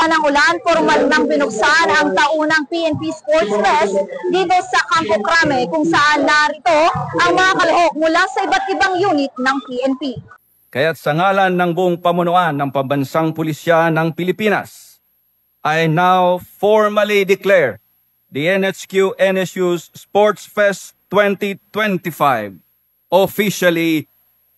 Nagsimula ng ulan, formal nang binuksan ang taunang PNP Sports Fest dito sa Campo Crame, kung saan narito ang mga kalahok mula sa iba't ibang unit ng PNP. Kaya't sa ngalan ng buong pamunuan ng Pambansang Pulisya ng Pilipinas, I now formally declare the NHQ-NSU's Sports Fest 2025 officially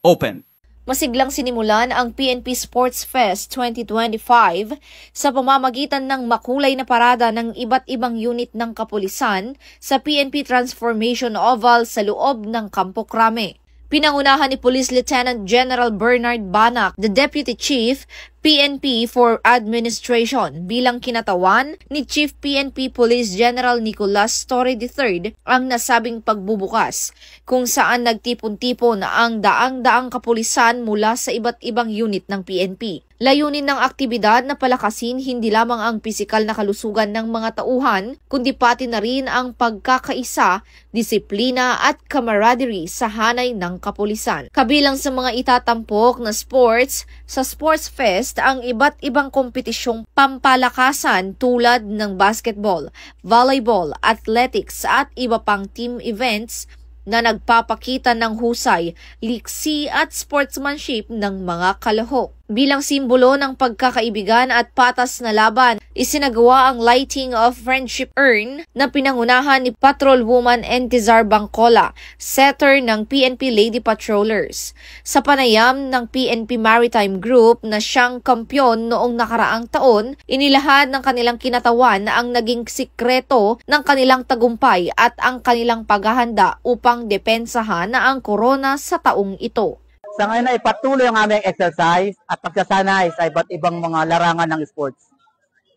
open. Masiglang sinimulan ang PNP Sports Fest 2025 sa pamamagitan ng makulay na parada ng iba't ibang unit ng kapulisan sa PNP Transformation Oval sa loob ng Campo Crame. Pinangunahan ni Police Lieutenant General Bernard Banac, the Deputy Chief, PNP for Administration, bilang kinatawan ni Chief PNP Police General Nicolas Torre III ang nasabing pagbubukas, kung saan nagtipon-tipon ang daang-daang kapulisan mula sa iba't ibang unit ng PNP. Layunin ng aktibidad na palakasin hindi lamang ang pisikal na kalusugan ng mga tauhan, kundi pati na rin ang pagkakaisa, disiplina at camaraderie sa hanay ng kapulisan. Kabilang sa mga itatampok na sports sa Sports Fest ang iba't ibang kompetisyong pampalakasan tulad ng basketball, volleyball, athletics at iba pang team events na nagpapakita ng husay, liksi at sportsmanship ng mga kalahok. Bilang simbolo ng pagkakaibigan at patas na laban, isinagawa ang Lighting of Friendship Urn na pinangunahan ni Patrolwoman Entizar Bangcola, setter ng PNP Lady Patrollers. Sa panayam ng PNP Maritime Group na siyang kampyon noong nakaraang taon, inilahad ng kanilang kinatawan na ang naging sikreto ng kanilang tagumpay at ang kanilang paghahanda upang depensahan na ang korona sa taong ito. Sa ngayon ay patuloy ang aming exercise at pagsasanay sa iba't ibang mga larangan ng sports.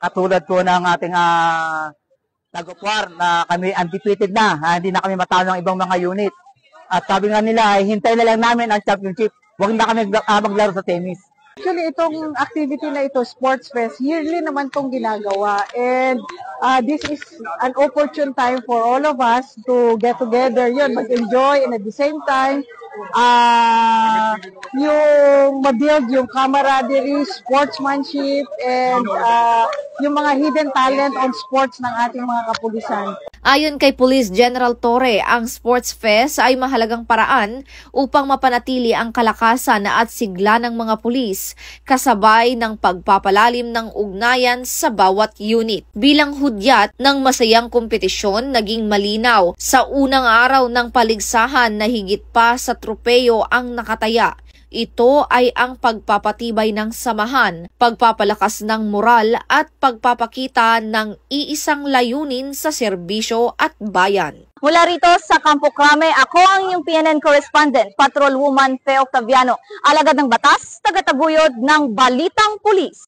Katulad po ng ating tagupwar na kami undefeated na, hindi na kami matalo ng ibang mga unit. At sabi nga nila, hintay na lang namin ang championship, huwag na kami maglaro sa tennis. Actually, itong activity na ito, Sports Fest, yearly naman itong ginagawa. And this is an opportune time for all of us to get together, mag-enjoy, and at the same time, yung mabuild yung camaraderie, sportsmanship, and yung mga hidden talent on sports ng ating mga kapulisan. Ayon kay Police General Torre, ang Sports Fest ay mahalagang paraan upang mapanatili ang kalakasan at sigla ng mga pulis, kasabay ng pagpapalalim ng ugnayan sa bawat unit. Bilang hudyat ng masayang kompetisyon, naging malinaw sa unang araw ng paligsahan na higit pa sa tropeyo ang nakataya. Ito ay ang pagpapatibay ng samahan, pagpapalakas ng moral at pagpapakita ng iisang layunin sa serbisyo at bayan. Mula rito sa Campo Crame, ako ang inyong PNN correspondent, Patrolwoman Fe Octaviano, alagad ng batas, tagataguyod ng Balitang Pulis.